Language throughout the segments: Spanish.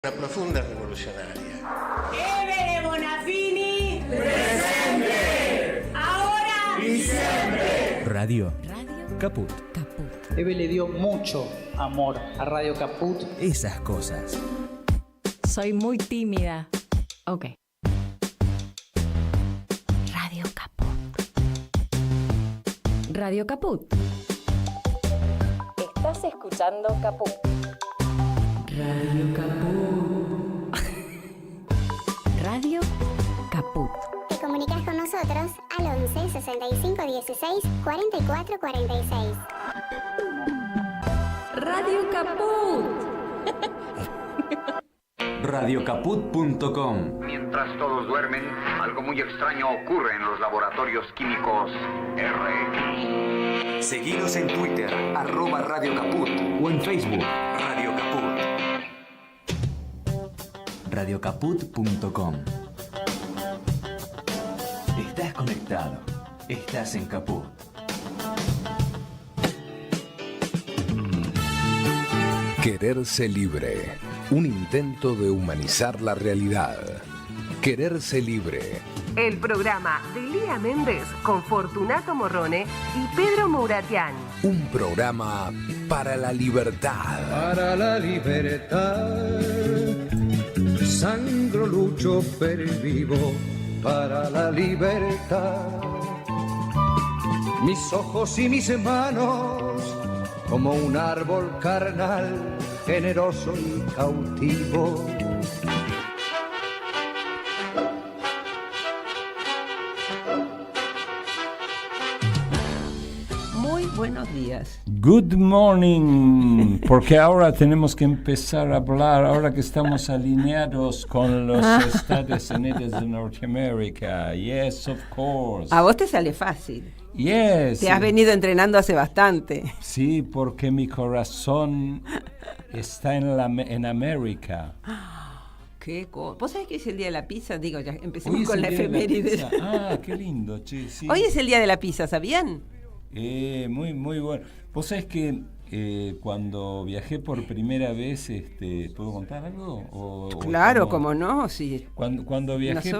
Una profunda revolucionaria. Evere Bonafini. ¡Presente! Ahora y siempre. Radio Caput. Eve le dio mucho amor a Radio Caput. Esas cosas. Soy muy tímida. Ok. Radio Caput. Radio Caput. Estás escuchando Caput. Radio Caput. Radio Caput. Te comunicas con nosotros al 11 65 16 44 46. Radio Caput. Radiocaput.com. Mientras todos duermen, algo muy extraño ocurre en los laboratorios químicos RX. Seguinos en Twitter, @radiocaput, o en Facebook, Radio Caput. Radiocaput.com. Estás conectado. Estás en Caput. Quererse libre. Un intento de humanizar la realidad. Quererse libre. El programa de Lía Méndez con Fortunato Morrone y Pedro Mouratian. Un programa para la libertad. Para la libertad. Sangro, lucho, pervivo para la libertad. Mis ojos y mis manos como un árbol carnal, generoso y cautivo. Muy buenos días. Good morning, porque ahora tenemos que empezar a hablar, ahora que estamos alineados con los Estados Unidos de Norteamérica. Yes, of course. A vos te sale fácil. Yes. Te has venido entrenando hace bastante. Sí, porque mi corazón está en América. Qué cosa. ¿Vos sabés que es el día de la pizza? Digo, ya Hoy empecemos es con el la día de efeméride. Ah, qué lindo, che, sí. Hoy es el día de la pizza, ¿sabían? Muy, muy bueno. Vos sabés que cuando viajé por primera vez, ¿puedo contar algo? Claro, cómo no, sí. Cuando viajé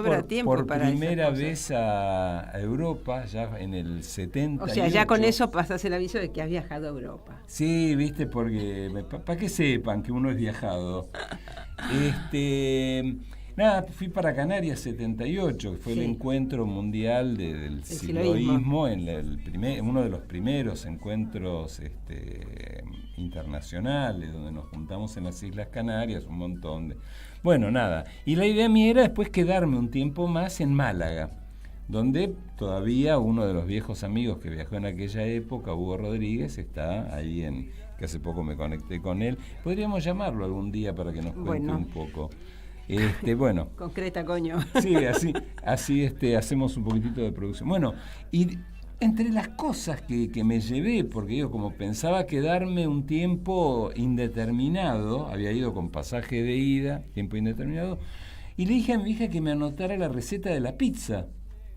por primera vez a Europa, ya en el 70. O sea, ya con eso pasás el aviso de que has viajado a Europa. Sí, viste, porque para que sepan que uno es viajado. Nada, fui para Canarias 78, que fue el encuentro mundial del siloísmo, uno de los primeros encuentros internacionales, donde nos juntamos en las Islas Canarias, un montón de... Bueno, nada, y la idea mía era después quedarme un tiempo más en Málaga, donde todavía uno de los viejos amigos que viajó en aquella época, Hugo Rodríguez, está ahí que hace poco me conecté con él. Podríamos llamarlo algún día para que nos cuente un poco. Bueno. Concreta, coño. Sí, así hacemos un poquitito de producción. Bueno, y entre las cosas que me llevé, porque yo como pensaba quedarme un tiempo indeterminado, había ido con pasaje de ida, tiempo indeterminado, y le dije a mi hija que me anotara la receta de la pizza.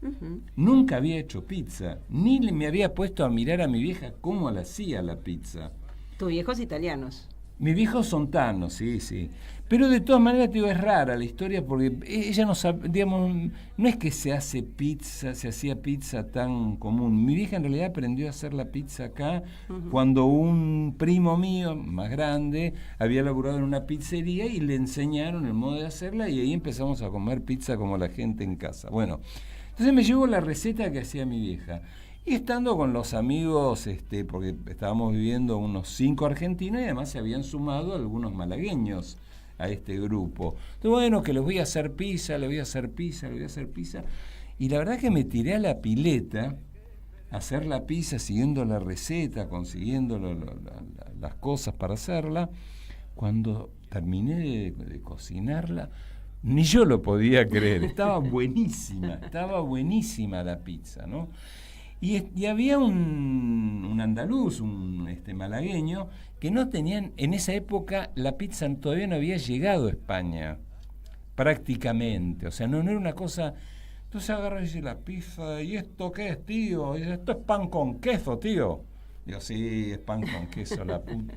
Uh-huh. Nunca había hecho pizza, ni me había puesto a mirar a mi vieja cómo la hacía la pizza. Tus viejos italianos. Mis viejos son tanos, sí. Pero de todas maneras, te digo, es rara la historia porque ella no sabe, digamos, no es que se hacía pizza tan común. Mi vieja en realidad aprendió a hacer la pizza acá cuando un primo mío, más grande, había laburado en una pizzería y le enseñaron el modo de hacerla y ahí empezamos a comer pizza como la gente en casa. Bueno, entonces me llevó la receta que hacía mi vieja. Y estando con los amigos, porque estábamos viviendo unos 5 argentinos y además se habían sumado algunos malagueños a este grupo. Entonces, bueno, que les voy a hacer pizza. Y la verdad que me tiré a la pileta a hacer la pizza siguiendo la receta, consiguiendo las cosas para hacerla. Cuando terminé de cocinarla, ni yo lo podía creer. Estaba buenísima la pizza, ¿no? Y había un andaluz, un malagueño, que no tenían, en esa época la pizza todavía no había llegado a España, prácticamente, o sea, no era una cosa. Entonces agarra y dice la pizza, ¿y esto qué es, tío? Y dice, esto es pan con queso, tío. Digo, sí, es pan con queso, la puta.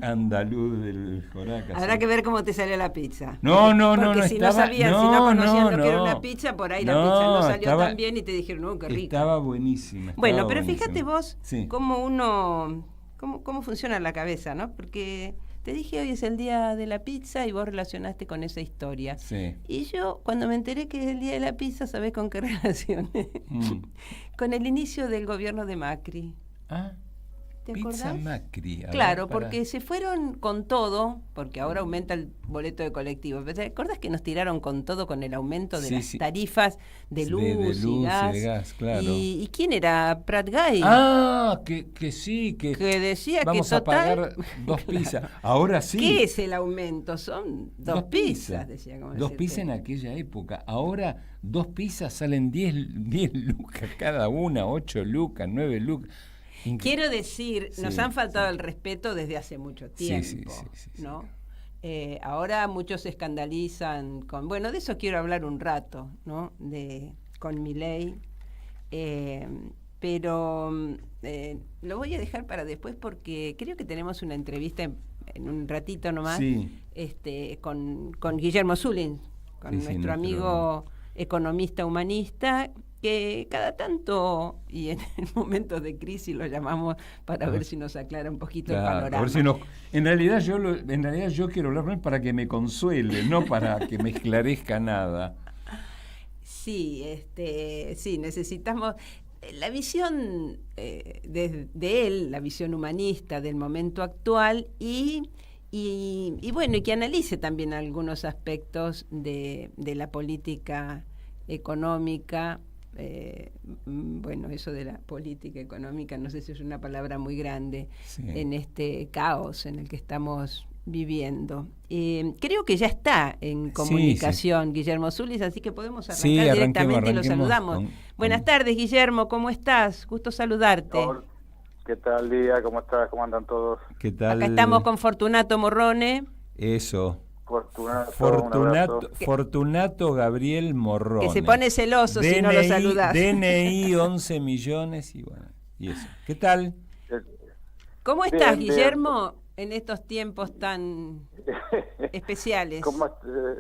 andaluz del Joraca. Habrá sí. que ver cómo te salió la pizza. No, Porque si estaba, no sabían, si no conocían lo que era una pizza, por ahí la pizza no salió tan bien y te dijeron, no, qué rica. Estaba buenísima. Bueno, pero buenísima. fíjate vos Sí. cómo funciona la cabeza, ¿no? Porque te dije hoy es el día de la pizza y vos relacionaste con esa historia. Sí. Y yo, cuando me enteré que es el día de la pizza, ¿sabés con qué relacioné? Con el inicio del gobierno de Macri. Ah, ¿Te Pizza acordás? Macri. Claro, porque se fueron con todo, porque ahora aumenta el boleto de colectivo. ¿Te acordás que nos tiraron con todo con el aumento de las tarifas de luz, y gas? De gas, claro. ¿Y quién era? Prat Gay. Ah, que sí, que decía vamos que total... a pagar 2 pizzas. Ahora sí. ¿Qué es el aumento? Son 2 pizzas, decía. 2 pizzas en aquella época. Ahora 2 pizzas salen 10 lucas cada una, 8 lucas, 9 lucas. Quiero decir, nos han faltado sí. el respeto desde hace mucho tiempo, ¿no? Ahora muchos se escandalizan con... Bueno, de eso quiero hablar un rato, ¿no? Con Milei, pero lo voy a dejar para después porque creo que tenemos una entrevista en un ratito nomás con Guillermo Zulin, con nuestro amigo economista humanista, que cada tanto y en momentos de crisis lo llamamos para ver si nos aclara un poquito el panorama. A ver si en realidad yo quiero hablar con él para que me consuele, no para que me esclarezca nada. Sí, sí, necesitamos la visión de él, la visión humanista del momento actual y bueno, y que analice también algunos aspectos de la política económica. Bueno, eso de la política económica, no sé si es una palabra muy grande en este caos en el que estamos viviendo. Creo que ya está en comunicación Guillermo Zullis, así que podemos arrancar directamente y lo saludamos. Buenas tardes, Guillermo, ¿cómo estás? Gusto saludarte. Hola. ¿Qué tal, Lía? ¿Cómo estás? ¿Cómo andan todos? ¿Qué tal? Acá estamos con Fortunato Morrone. Eso. Fortunato Gabriel Morrone. Que se pone celoso si no lo saludás. DNI 11 millones y bueno, y eso. ¿Qué tal? ¿Cómo estás, Guillermo, en estos tiempos tan especiales?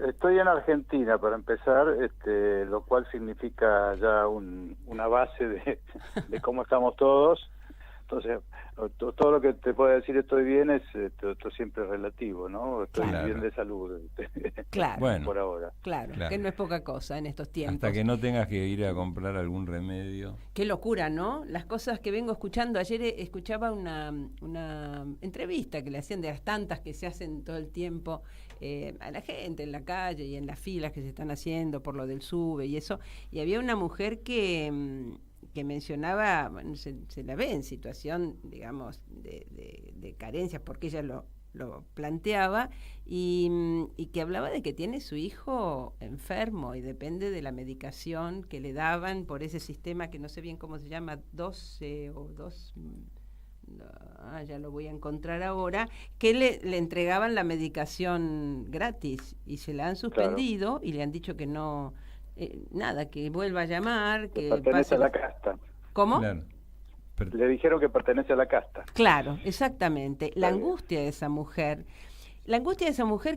Estoy en Argentina, para empezar, lo cual significa ya una base de cómo estamos todos. Entonces, todo lo que te puedo decir estoy bien es esto siempre relativo, ¿no? Estoy bien de salud. Claro. Bueno, por ahora. Claro, que no es poca cosa en estos tiempos. Hasta que no tengas que ir a comprar algún remedio. Qué locura, ¿no? Las cosas que vengo escuchando. Ayer escuchaba una entrevista que le hacían de las tantas que se hacen todo el tiempo a la gente en la calle y en las filas que se están haciendo por lo del SUBE y eso. Y había una mujer que mencionaba, bueno, se la ve en situación, digamos, de carencias, porque ella lo planteaba, y que hablaba de que tiene su hijo enfermo y depende de la medicación que le daban por ese sistema que no sé bien cómo se llama, 12 o 2... ya lo voy a encontrar ahora, que le entregaban la medicación gratis y se la han suspendido y le han dicho que no... nada, que vuelva a llamar, que pertenece a la casta. ¿Cómo? Claro. Le dijeron que pertenece a la casta. Claro, exactamente. La angustia de esa mujer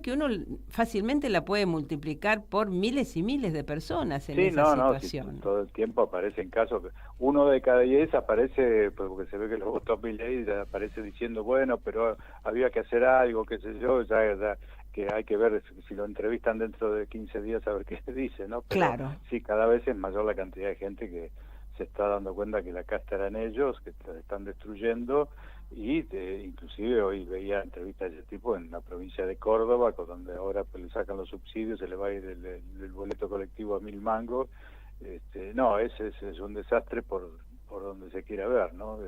que uno fácilmente la puede multiplicar por miles y miles de personas en esa situación. Sí, todo el tiempo aparecen casos, uno de cada 10 aparece, porque se ve que lo votó Milei, aparece diciendo, bueno, pero había que hacer algo, qué sé yo, ya que hay que ver si lo entrevistan dentro de 15 días a ver qué dice, ¿no? Pero claro. Sí, cada vez es mayor la cantidad de gente que se está dando cuenta que la casta eran ellos, que la están destruyendo, y inclusive hoy veía entrevistas de ese tipo en la provincia de Córdoba, donde ahora pues le sacan los subsidios, se le va a ir el boleto colectivo a 1.000 mangos. No, ese es un desastre por donde se quiera ver, ¿no?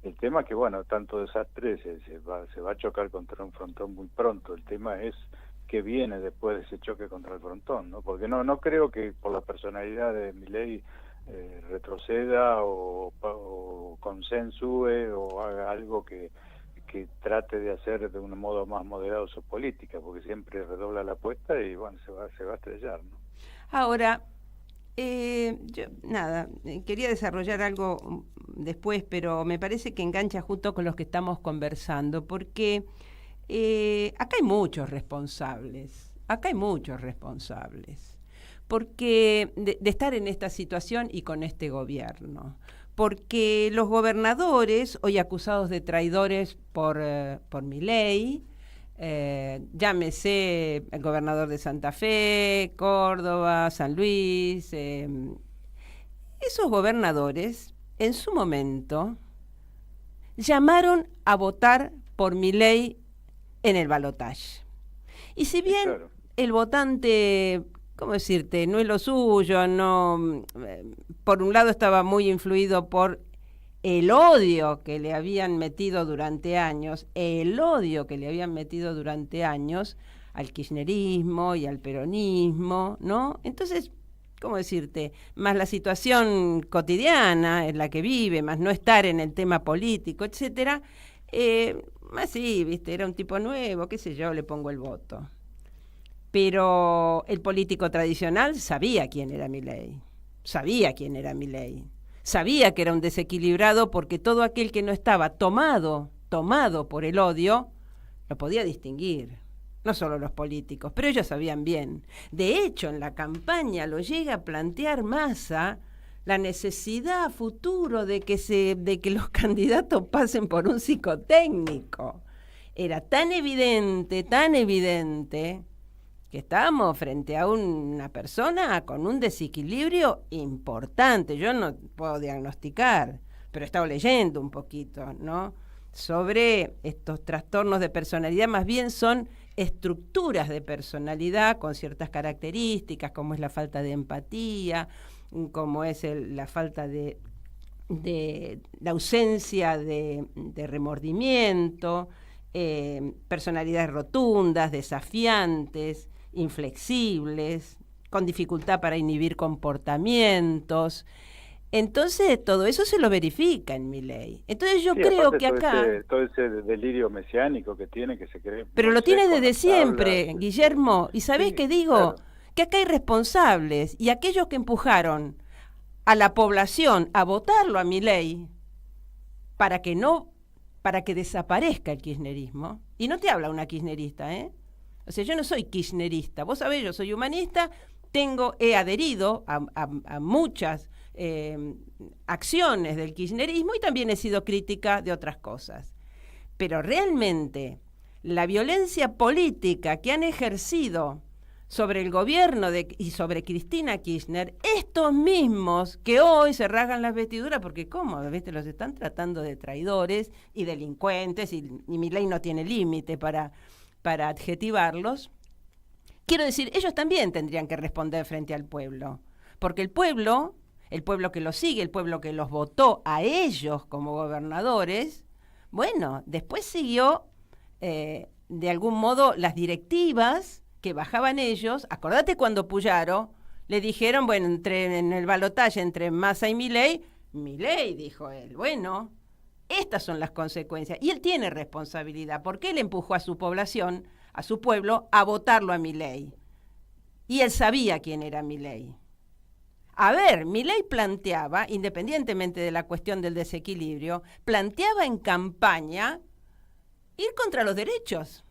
El tema es que, bueno, tanto desastre se va a chocar contra un frontón muy pronto. El tema es qué viene después de ese choque contra el frontón, ¿no? Porque no creo que por la personalidad de Milei retroceda o consensúe o haga algo que trate de hacer de un modo más moderado su política, porque siempre redobla la apuesta y, bueno, se va a estrellar, ¿no? Ahora, yo quería desarrollar algo después, pero me parece que engancha justo con los que estamos conversando, porque acá hay muchos responsables, porque de estar en esta situación y con este gobierno. Porque los gobernadores, hoy acusados de traidores por Milei, llámese el gobernador de Santa Fe, Córdoba, San Luis, esos gobernadores en su momento llamaron a votar por Milei en el balotaje. Y si bien el votante, ¿cómo decirte?, no es lo suyo, no, por un lado estaba muy influido por el odio que le habían metido durante años, al kirchnerismo y al peronismo, ¿no? Entonces, ¿cómo decirte?, más la situación cotidiana en la que vive, más no estar en el tema político, etcétera, más sí, viste, era un tipo nuevo, qué sé yo, le pongo el voto. Pero el político tradicional sabía quién era Milei, sabía que era un desequilibrado, porque todo aquel que no estaba tomado por el odio, lo podía distinguir. No solo los políticos, pero ellos sabían bien. De hecho, en la campaña lo llega a plantear Massa, la necesidad a futuro de que los candidatos pasen por un psicotécnico. Era tan evidente, que estábamos frente a una persona con un desequilibrio importante. Yo no puedo diagnosticar, pero he estado leyendo un poquito, ¿no?, sobre estos trastornos de personalidad. Más bien son estructuras de personalidad con ciertas características, como es la falta de empatía, como es la falta de la ausencia de remordimiento, personalidades rotundas, desafiantes, inflexibles, con dificultad para inhibir comportamientos. Entonces, todo eso se lo verifica en Milei. Entonces, yo creo que acá... todo ese delirio mesiánico que tiene, que se cree... Pero lo tiene desde siempre, Guillermo. ¿Y sabés qué digo? Claro. Que acá hay responsables, y aquellos que empujaron a la población a votarlo a Milei para que desaparezca el kirchnerismo. Y no te habla una kirchnerista, ¿eh? O sea, yo no soy kirchnerista. Vos sabés, yo soy humanista, he adherido a muchas acciones del kirchnerismo y también he sido crítica de otras cosas. Pero realmente la violencia política que han ejercido sobre el gobierno y sobre Cristina Kirchner, estos mismos que hoy se rasgan las vestiduras, porque ¿cómo? ¿Viste? Los están tratando de traidores y delincuentes, y Milei no tiene límite para adjetivarlos. Quiero decir, ellos también tendrían que responder frente al pueblo, porque el pueblo que los sigue, el pueblo que los votó a ellos como gobernadores, bueno, después siguió de algún modo las directivas que bajaban ellos. Acordate cuando Puyaro le dijeron, bueno, en el balotaje entre Massa y Milei, dijo él, bueno, estas son las consecuencias. Y él tiene responsabilidad, porque él empujó a su población, a su pueblo, a votarlo a Milei. Y él sabía quién era Milei. A ver, Milei planteaba, independientemente de la cuestión del desequilibrio, planteaba en campaña ir contra los derechos.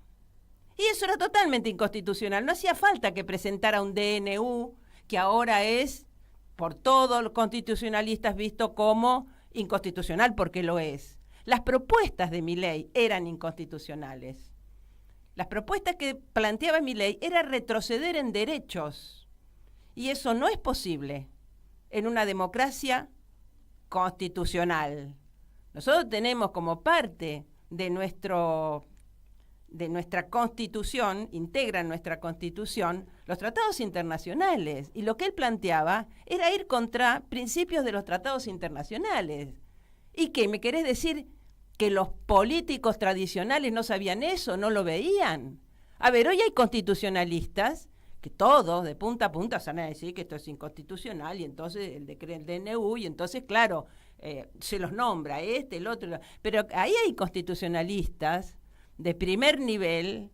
Y eso era totalmente inconstitucional. No hacía falta que presentara un DNU, que ahora es, por todos los constitucionalistas, visto como inconstitucional, porque lo es. Las propuestas de Milei eran inconstitucionales. Las propuestas que planteaba Milei era retroceder en derechos. Y eso no es posible en una democracia constitucional. Nosotros tenemos como parte de nuestra Constitución, integran nuestra Constitución, los tratados internacionales. Y lo que él planteaba era ir contra principios de los tratados internacionales. ¿Y qué? ¿Me querés decir que los políticos tradicionales no sabían eso, no lo veían? A ver, hoy hay constitucionalistas que todos, de punta a punta, van a decir que esto es inconstitucional, y entonces el DNU, y entonces, claro, se los nombra, el otro. Pero ahí hay constitucionalistas de primer nivel,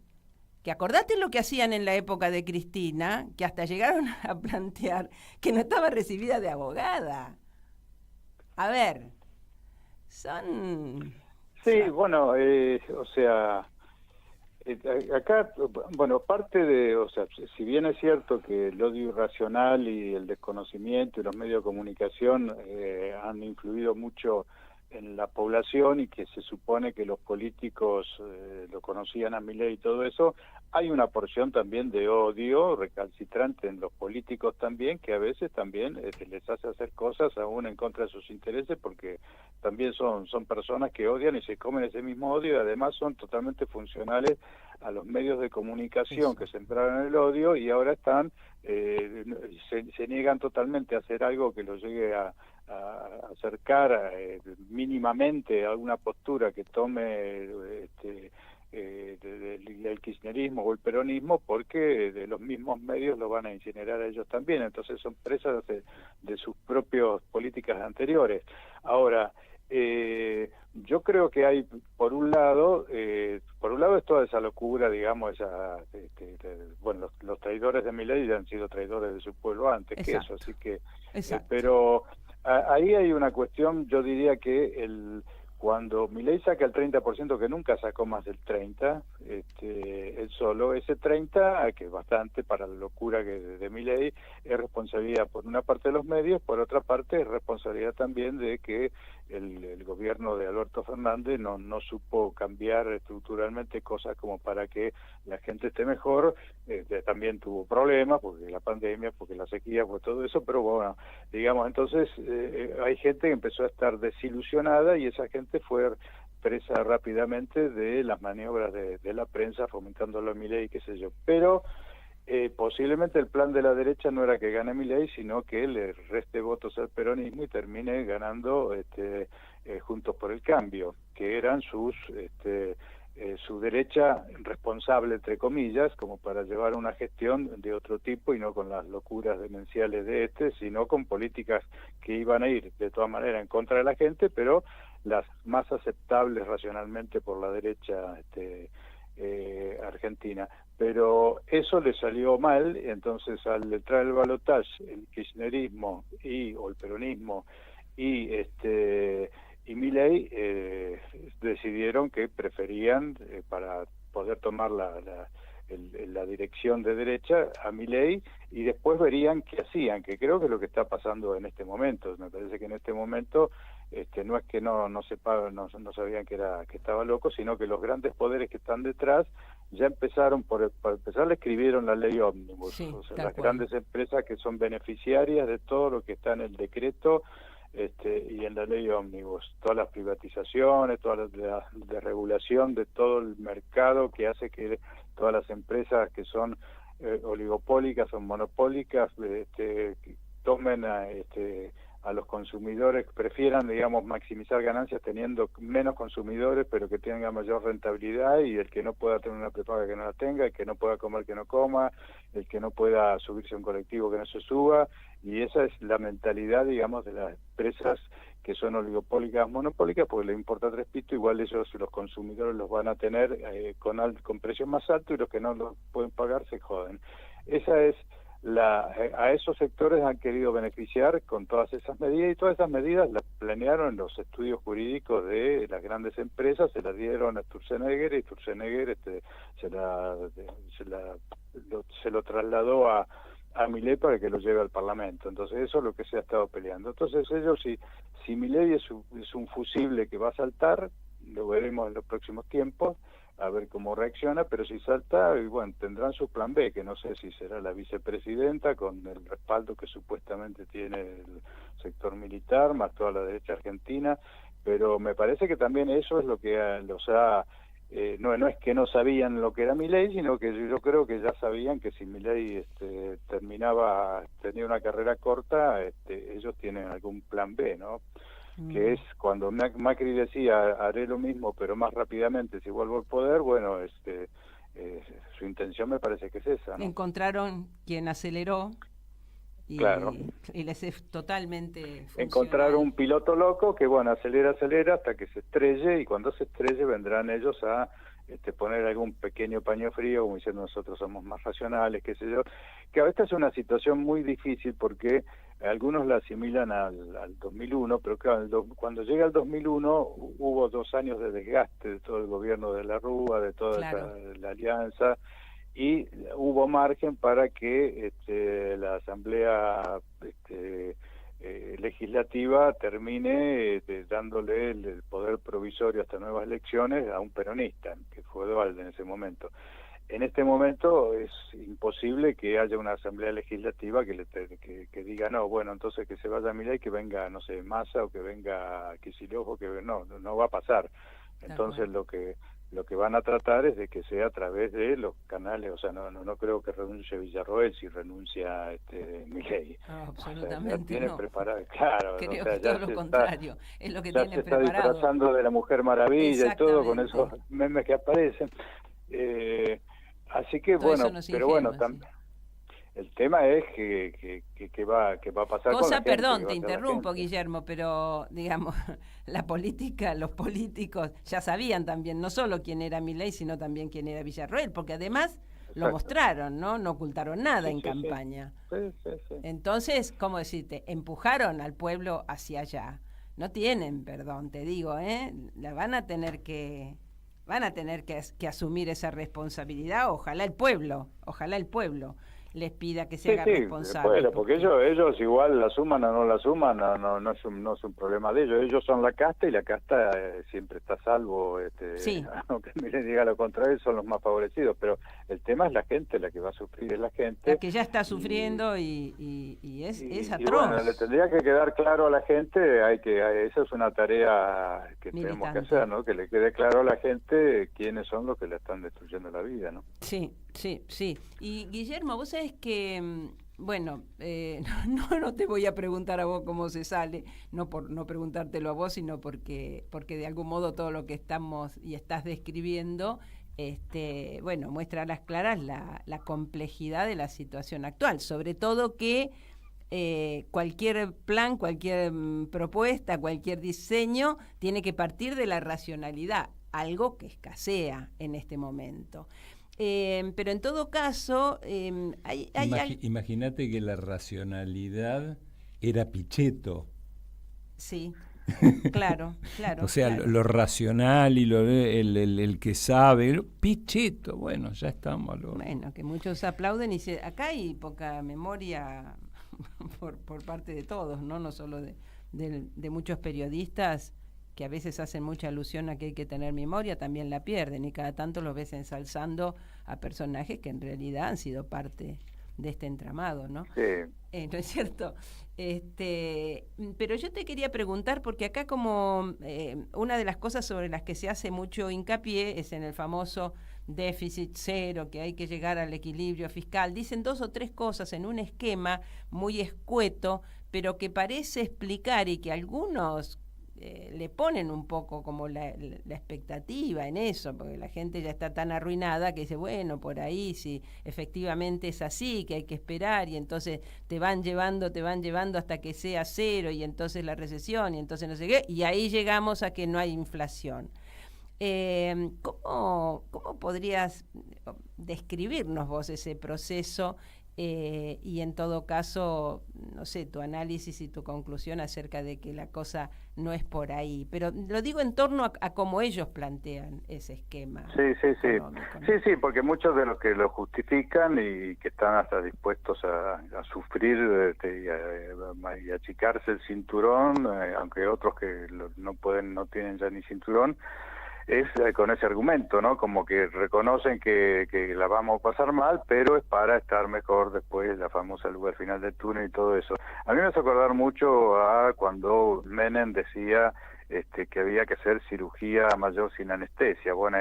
que acordate lo que hacían en la época de Cristina, que hasta llegaron a plantear que no estaba recibida de abogada. A ver, son... Sí, bueno, o sea, acá, bueno, parte de, o sea, si bien es cierto que el odio irracional y el desconocimiento y los medios de comunicación han influido mucho en la población y que se supone que los políticos lo conocían a Milei y todo eso, hay una porción también de odio recalcitrante en los políticos también, que a veces también les hace hacer cosas aún en contra de sus intereses, porque también son personas que odian y se comen ese mismo odio, y además son totalmente funcionales a los medios de comunicación que sembraron el odio, y ahora están se niegan totalmente a hacer algo que los llegue a acercar mínimamente a alguna postura que tome del kirchnerismo o el peronismo, porque de los mismos medios lo van a incinerar a ellos también. Entonces son presas de sus propias políticas anteriores. Ahora, yo creo que hay, por un lado es toda esa locura, digamos, bueno, los traidores de Milei han sido traidores de su pueblo antes. Exacto. Que eso, así que, pero ahí hay una cuestión, yo diría que cuando Milei saca el 30%, que nunca sacó más del 30%, él solo, ese 30%, que es bastante para la locura de Milei, es responsabilidad por una parte de los medios, por otra parte es responsabilidad también de que el gobierno de Alberto Fernández no supo cambiar estructuralmente cosas como para que la gente esté mejor. También tuvo problemas, porque la pandemia, porque la sequía, por todo eso, pero bueno, digamos, entonces hay gente que empezó a estar desilusionada, y esa gente fue presa rápidamente de las maniobras de la prensa, fomentándolo a Milei, qué sé yo. Pero posiblemente el plan de la derecha no era que gane Milei, sino que le reste votos al peronismo y termine ganando Juntos por el Cambio, que eran su derecha responsable, entre comillas, como para llevar una gestión de otro tipo y no con las locuras demenciales de sino con políticas que iban a ir de todas maneras en contra de la gente, pero las más aceptables racionalmente por la derecha argentina. Pero eso le salió mal, entonces al entrar el balotaje, el kirchnerismo o el peronismo y Milei decidieron que preferían, para poder tomar la dirección de derecha, a Milei, y después verían qué hacían, que creo que es lo que está pasando en este momento. Me parece que en este momento no es que no sabían que estaba loco, sino que los grandes poderes que están detrás ya empezaron, para empezar, le escribieron la ley ómnibus. Sí, o sea, las grandes empresas que son beneficiarias de todo lo que está en el decreto y en la ley ómnibus, todas las privatizaciones, toda la regulación de todo el mercado, que hace que todas las empresas que son oligopólicas o monopólicas tomen a los consumidores, prefieran, digamos, maximizar ganancias teniendo menos consumidores, pero que tengan mayor rentabilidad, y el que no pueda tener una prepaga que no la tenga, el que no pueda comer que no coma, el que no pueda subirse a un colectivo que no se suba, y esa es la mentalidad, digamos, de las empresas que son oligopólicas, monopólicas, porque les importa tres pitos, igual ellos, los consumidores, los van a tener con precios más altos, y los que no los pueden pagar se joden. Esa es a esos sectores han querido beneficiar con todas esas medidas, y todas esas medidas las planearon los estudios jurídicos de las grandes empresas, se las dieron a Sturzenegger, y Sturzenegger se lo trasladó a Milei para que lo lleve al Parlamento. Entonces eso es lo que se ha estado peleando. Entonces ellos, si Milei es un fusible que va a saltar, lo veremos en los próximos tiempos, a ver cómo reacciona, pero si salta, bueno, tendrán su plan B, que no sé si será la vicepresidenta, con el respaldo que supuestamente tiene el sector militar, más toda la derecha argentina, pero me parece que también eso es lo que los ha... no es que no sabían lo que era Milei, sino que yo creo que ya sabían que si Milei tenía una carrera corta, ellos tienen algún plan B, ¿no? Que es cuando Macri decía, haré lo mismo pero más rápidamente si vuelvo al poder, bueno, su intención me parece que es esa, ¿no? Encontraron quien aceleró y, claro, y les es totalmente funcional. Encontraron un piloto loco que, bueno, acelera hasta que se estrelle, y cuando se estrelle vendrán ellos a poner algún pequeño paño frío, como diciendo nosotros somos más racionales, qué sé yo, que a veces es una situación muy difícil, porque algunos la asimilan al 2001, pero claro, cuando llega el 2001 hubo 2 años de desgaste de todo el gobierno de la Rúa, de toda la alianza, y hubo margen para que la Asamblea legislativa termine dándole el poder provisorio hasta nuevas elecciones a un peronista, que fue Duhalde en ese momento. En este momento es imposible que haya una asamblea legislativa que diga, no, bueno, entonces que se vaya Milei, que venga, no sé, Massa, o que venga Kicillof, o que no va a pasar. Entonces lo que van a tratar es de que sea a través de los canales, o sea, no creo que renuncie Villarroel si renuncia Milei. No, absolutamente o sea, tiene no. Preparado, claro, creo o sea, que todo lo contrario, es lo que tiene se preparado. Está disfrazando de la Mujer Maravilla y todo con esos memes que aparecen. Así que todo bueno, pero bueno, el tema es que va a pasar con la gente, perdón, te interrumpo, Guillermo, pero digamos, la política, los políticos ya sabían también, no solo quién era Milei, sino también quién era Villarroel, porque además lo mostraron, ¿no? No ocultaron nada en campaña. Sí. Entonces, ¿cómo decirte? Empujaron al pueblo hacia allá. No tienen perdón, te digo, la van a tener que asumir esa responsabilidad. Ojalá el pueblo les pida que se haga responsable. Bueno, porque ellos igual la suman o no la suman, no es un problema de ellos. Ellos son la casta y la casta siempre está a salvo. Aunque me diga lo contrario, son los más favorecidos. Pero el tema es la gente, la que va a sufrir es la gente. La que ya está sufriendo y es atroz. Y bueno, le tendría que quedar claro a la gente, esa es una tarea que tenemos que hacer, ¿no? Que le quede claro a la gente quiénes son los que le están destruyendo la vida, ¿no? Sí. Y Guillermo, vos sabés que, bueno, no te voy a preguntar a vos cómo se sale, no por no preguntártelo a vos, sino porque de algún modo todo lo que estamos y estás describiendo, bueno, muestra a las claras la complejidad de la situación actual, sobre todo que cualquier plan, cualquier propuesta, cualquier diseño tiene que partir de la racionalidad, algo que escasea en este momento. Pero en todo caso, imagínate que la racionalidad era Pichetto. Sí, claro. O sea, lo racional y el que sabe, Pichetto, bueno, ya estamos. Bueno, que muchos aplauden y acá hay poca memoria por parte de todos, no solo de muchos periodistas, que a veces hacen mucha alusión a que hay que tener memoria, también la pierden, y cada tanto los ves ensalzando a personajes que en realidad han sido parte de este entramado, ¿no? Sí. ¿No es cierto? Pero yo te quería preguntar, porque acá como una de las cosas sobre las que se hace mucho hincapié es en el famoso déficit cero, que hay que llegar al equilibrio fiscal. Dicen 2 o 3 cosas en un esquema muy escueto, pero que parece explicar y que algunos le ponen un poco como la expectativa en eso, porque la gente ya está tan arruinada que dice, bueno, por ahí si efectivamente es así, que hay que esperar, y entonces te van llevando hasta que sea cero, y entonces la recesión, y entonces no sé qué, y ahí llegamos a que no hay inflación. ¿Cómo podrías describirnos vos ese proceso? Y en todo caso, no sé, tu análisis y tu conclusión acerca de que la cosa no es por ahí, pero lo digo en torno a cómo ellos plantean ese esquema. Sí, porque muchos de los que lo justifican y que están hasta dispuestos a sufrir y achicarse el cinturón, aunque otros que no tienen ya ni cinturón, es con ese argumento, ¿no? Como que reconocen que la vamos a pasar mal, pero es para estar mejor después, la famosa luz al final del túnel y todo eso. A mí me hace acordar mucho a cuando Menem decía que había que hacer cirugía mayor sin anestesia. Bueno,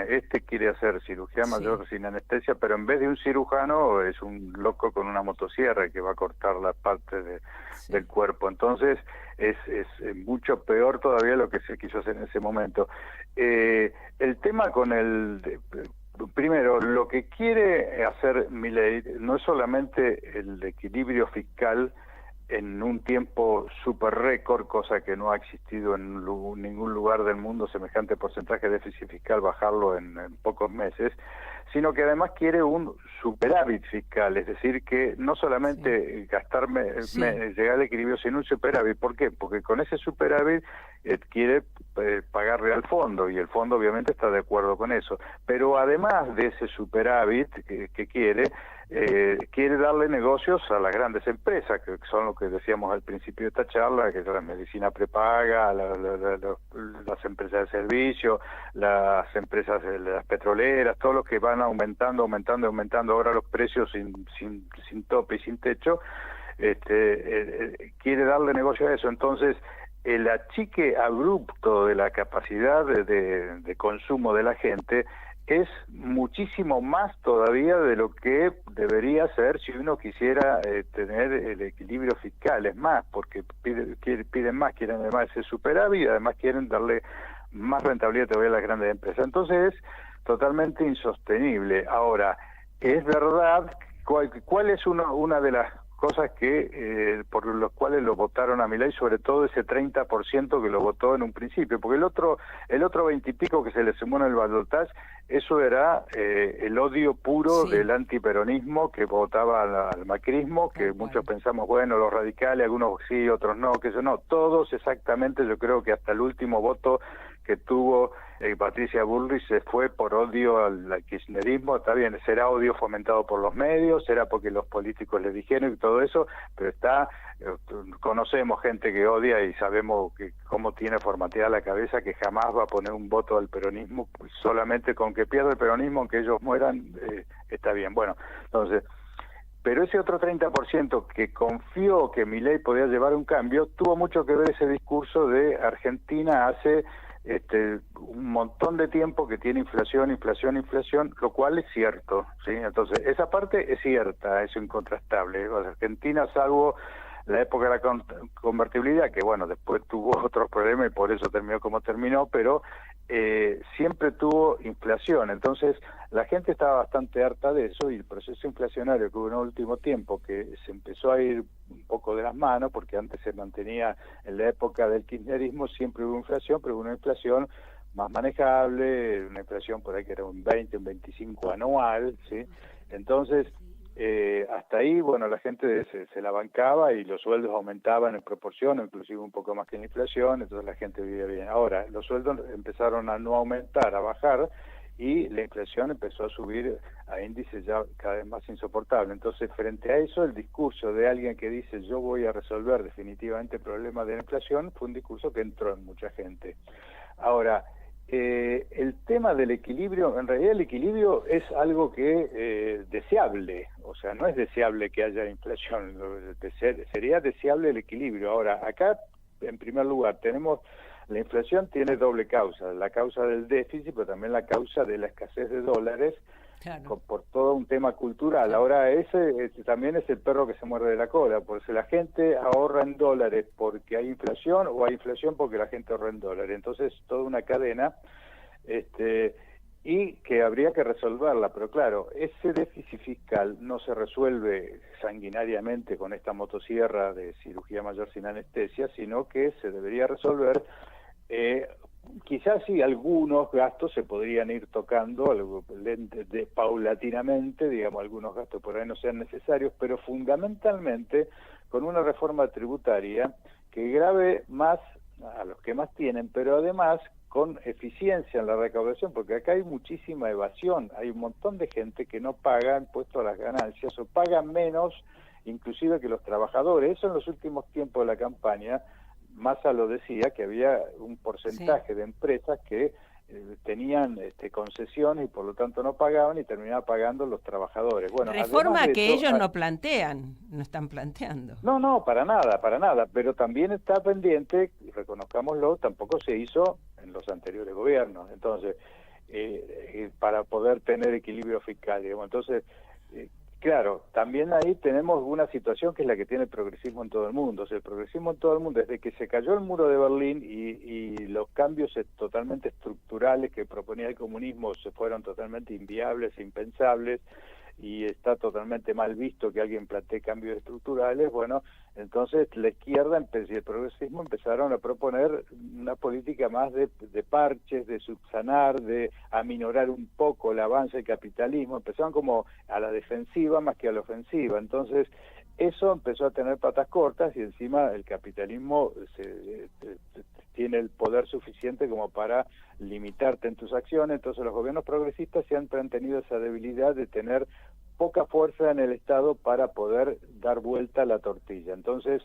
quiere hacer cirugía mayor sin anestesia, pero en vez de un cirujano es un loco con una motosierra que va a cortar la parte del cuerpo. Entonces es mucho peor todavía lo que se quiso hacer en ese momento. El tema con primero, lo que quiere hacer Milei no es solamente el equilibrio fiscal en un tiempo súper récord, cosa que no ha existido en ningún lugar del mundo, semejante porcentaje de déficit fiscal, bajarlo en pocos meses, sino que además quiere un superávit fiscal, es decir, que no solamente llegar al equilibrio, sino un superávit. ¿Por qué? Porque con ese superávit quiere pagarle al fondo, y el fondo obviamente está de acuerdo con eso. Pero además de ese superávit que quiere darle negocios a las grandes empresas, que son lo que decíamos al principio de esta charla, que es la medicina prepaga, las empresas de servicio, las empresas las petroleras, todos los que van aumentando ahora los precios sin tope y sin techo. Quiere darle negocio a eso. Entonces, el achique abrupto de la capacidad de consumo de la gente es muchísimo más todavía de lo que debería ser si uno quisiera tener el equilibrio fiscal. Es más, porque piden más, quieren además ese superávit y además quieren darle más rentabilidad todavía a las grandes empresas. Entonces es totalmente insostenible. Ahora, es verdad, ¿cuál es una de las cosas que por los cuales lo votaron a Milei, sobre todo ese 30% que lo votó en un principio? Porque el otro 20 y pico que se le sumó en el balotaje, eso era el odio puro del antiperonismo que votaba al macrismo, que muchos pensamos, bueno, los radicales, algunos sí, otros no, que eso no, todos exactamente. Yo creo que hasta el último voto que tuvo Patricia Bullrich se fue por odio al kirchnerismo. Está bien, será odio fomentado por los medios, será porque los políticos le dijeron y todo eso, pero conocemos gente que odia y sabemos cómo tiene formateada la cabeza, que jamás va a poner un voto al peronismo, pues solamente con que pierda el peronismo, aunque ellos mueran, está bien. Bueno, entonces, pero ese otro 30% que confió que Milei podía llevar un cambio, tuvo mucho que ver ese discurso de Argentina hace un montón de tiempo que tiene inflación, lo cual es cierto, ¿sí? Entonces, esa parte es cierta, es incontrastable. Argentina, salvo la época de la convertibilidad, que bueno, después tuvo otros problemas y por eso terminó como terminó, pero siempre tuvo inflación. Entonces, la gente estaba bastante harta de eso, y el proceso inflacionario que hubo en el último tiempo, que se empezó a ir un poco de las manos, porque antes se mantenía en la época del kirchnerismo, siempre hubo inflación, pero hubo una inflación más manejable, una inflación por ahí que era un 20, un 25 anual, ¿sí? Entonces, hasta ahí, bueno, la gente se la bancaba y los sueldos aumentaban en proporción, inclusive un poco más que la inflación, entonces la gente vivía bien. Ahora, los sueldos empezaron a no aumentar, a bajar, y la inflación empezó a subir a índices ya cada vez más insoportables. Entonces, frente a eso, el discurso de alguien que dice yo voy a resolver definitivamente el problema de la inflación fue un discurso que entró en mucha gente. Ahora, el tema del equilibrio, en realidad el equilibrio es algo que deseable, o sea, no es deseable que haya inflación, sería deseable el equilibrio. Ahora, acá, en primer lugar, la inflación tiene doble causa, la causa del déficit, pero también la causa de la escasez de dólares, por todo un tema cultural. Ahora, ese también es el perro que se muerde de la cola, porque la gente ahorra en dólares porque hay inflación, o hay inflación porque la gente ahorra en dólares. Entonces, toda una cadena, y que habría que resolverla. Pero claro, ese déficit fiscal no se resuelve sanguinariamente con esta motosierra de cirugía mayor sin anestesia, sino que se debería resolver. Quizás sí, algunos gastos se podrían ir tocando paulatinamente, digamos, algunos gastos por ahí no sean necesarios, pero fundamentalmente con una reforma tributaria que grave más a los que más tienen, pero además con eficiencia en la recaudación, porque acá hay muchísima evasión, hay un montón de gente que no paga impuesto a las ganancias o paga menos inclusive que los trabajadores. Eso en los últimos tiempos de la campaña, Massa lo decía, que había un porcentaje de empresas que tenían concesiones y por lo tanto no pagaban y terminaban pagando los trabajadores. Bueno, reforma que eso, ellos no están planteando. No, para nada, pero también está pendiente, reconozcámoslo, tampoco se hizo en los anteriores gobiernos. Entonces, para poder tener equilibrio fiscal, digamos. Entonces, claro, también ahí tenemos una situación que es la que tiene el progresismo en todo el mundo. O sea, el progresismo en todo el mundo, desde que se cayó el muro de Berlín y los cambios totalmente estructurales que proponía el comunismo se fueron totalmente inviables, impensables, y está totalmente mal visto que alguien plantee cambios estructurales, bueno, entonces la izquierda y el progresismo empezaron a proponer una política más de parches, de subsanar, de aminorar un poco el avance del capitalismo, empezaron como a la defensiva más que a la ofensiva, entonces eso empezó a tener patas cortas y encima el capitalismo tiene el poder suficiente como para limitarte en tus acciones, entonces los gobiernos progresistas siempre han tenido esa debilidad de tener poca fuerza en el Estado para poder dar vuelta a la tortilla. Entonces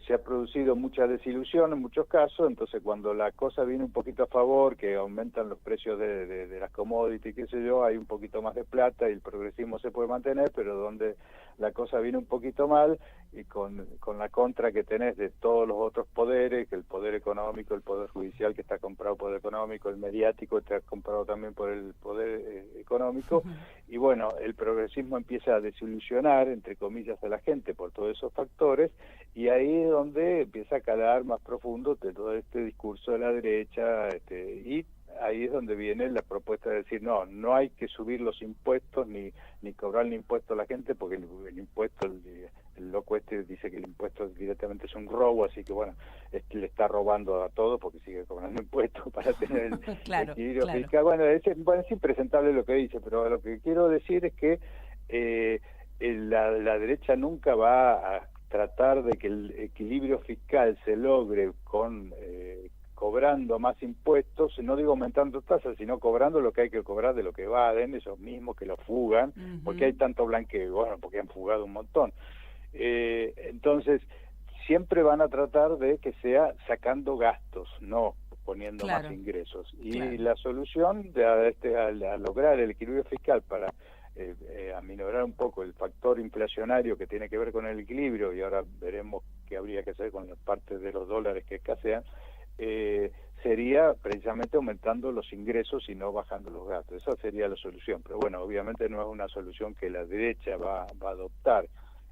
se ha producido mucha desilusión en muchos casos, entonces cuando la cosa viene un poquito a favor, que aumentan los precios de las commodities, qué sé yo, hay un poquito más de plata y el progresismo se puede mantener, pero donde la cosa viene un poquito mal y con la contra que tenés de todos los otros poderes, que el poder económico, el poder judicial que está comprado por el económico, el mediático está comprado también por el poder económico, y bueno, el progresismo empieza a desilusionar, entre comillas, a la gente por todos esos factores, y ahí es donde empieza a calar más profundo de todo este discurso de la derecha, y ahí es donde viene la propuesta de decir, no hay que subir los impuestos ni cobrarle impuestos a la gente, porque el impuesto, el loco dice que el impuesto directamente es un robo, así que bueno, le está robando a todos porque sigue cobrando impuestos para tener el equilibrio fiscal. Bueno, es impresentable lo que dice, pero lo que quiero decir es que la derecha nunca va a tratar de que el equilibrio fiscal se logre con cobrando más impuestos, no digo aumentando tasas, sino cobrando lo que hay que cobrar de lo que evaden, esos mismos que lo fugan, porque hay tanto blanqueo, bueno, porque han fugado un montón. Entonces, siempre van a tratar de que sea sacando gastos, no poniendo más ingresos. Y la solución a lograr el equilibrio fiscal para aminorar un poco el factor inflacionario que tiene que ver con el equilibrio, y ahora veremos qué habría que hacer con las partes de los dólares que escasean, sería precisamente aumentando los ingresos y no bajando los gastos. Esa sería la solución, pero bueno, obviamente no es una solución que la derecha va a adoptar.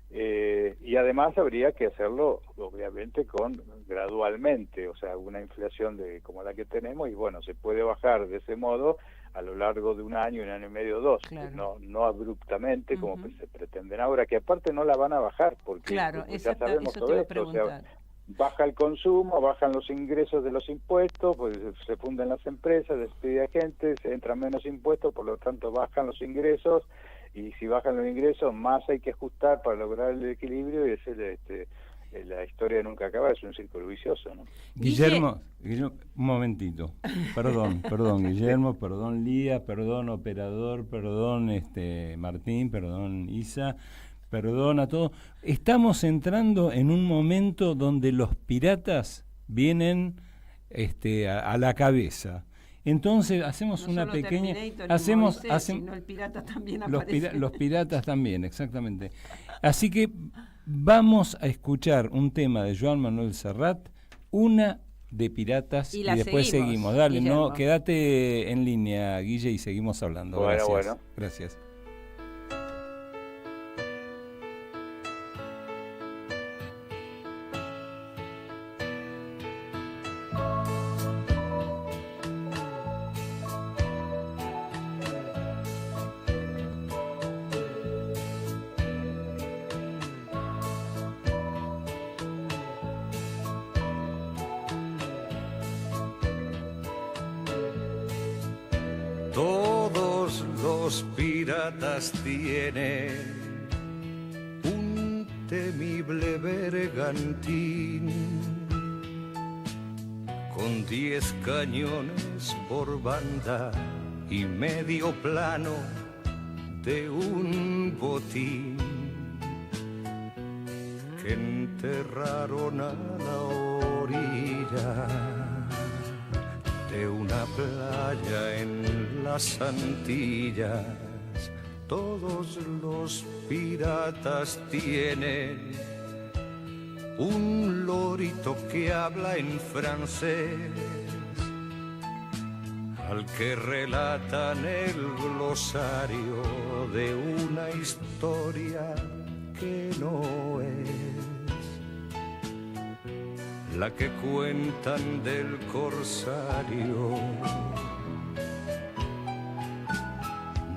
Y además habría que hacerlo obviamente gradualmente, o sea, una inflación como la que tenemos, y bueno, se puede bajar de ese modo a lo largo de un año y medio, 2, no abruptamente como se pretenden ahora, que aparte no la van a bajar porque ya sabemos todo esto, o sea, baja el consumo, bajan los ingresos de los impuestos, pues se funden las empresas, despide a gente, se entran menos impuestos, por lo tanto bajan los ingresos, y si bajan los ingresos más hay que ajustar para lograr el equilibrio, y ese la historia nunca acaba, es un círculo vicioso, ¿no? Guillermo, un momentito, perdón, Guillermo, perdón Lía, perdón operador, perdón Martín, perdón Isa, perdón a todos. Estamos entrando en un momento donde los piratas vienen a la cabeza. Entonces hacemos una pequeña, sino el pirata también aparece. Los piratas también, exactamente. Así que vamos a escuchar un tema de Joan Manuel Serrat, una de piratas, y después seguimos. Dale, Guillermo. Quédate en línea, Guille, y seguimos hablando. Gracias. Gracias. Todos los piratas tienen un temible bergantín con 10 cañones por banda y medio plano de un botín que enterraron a la orilla de una playa en las Antillas. Todos los piratas tienen un lorito que habla en francés, al que relatan el glosario de una historia que no es la que cuentan del corsario,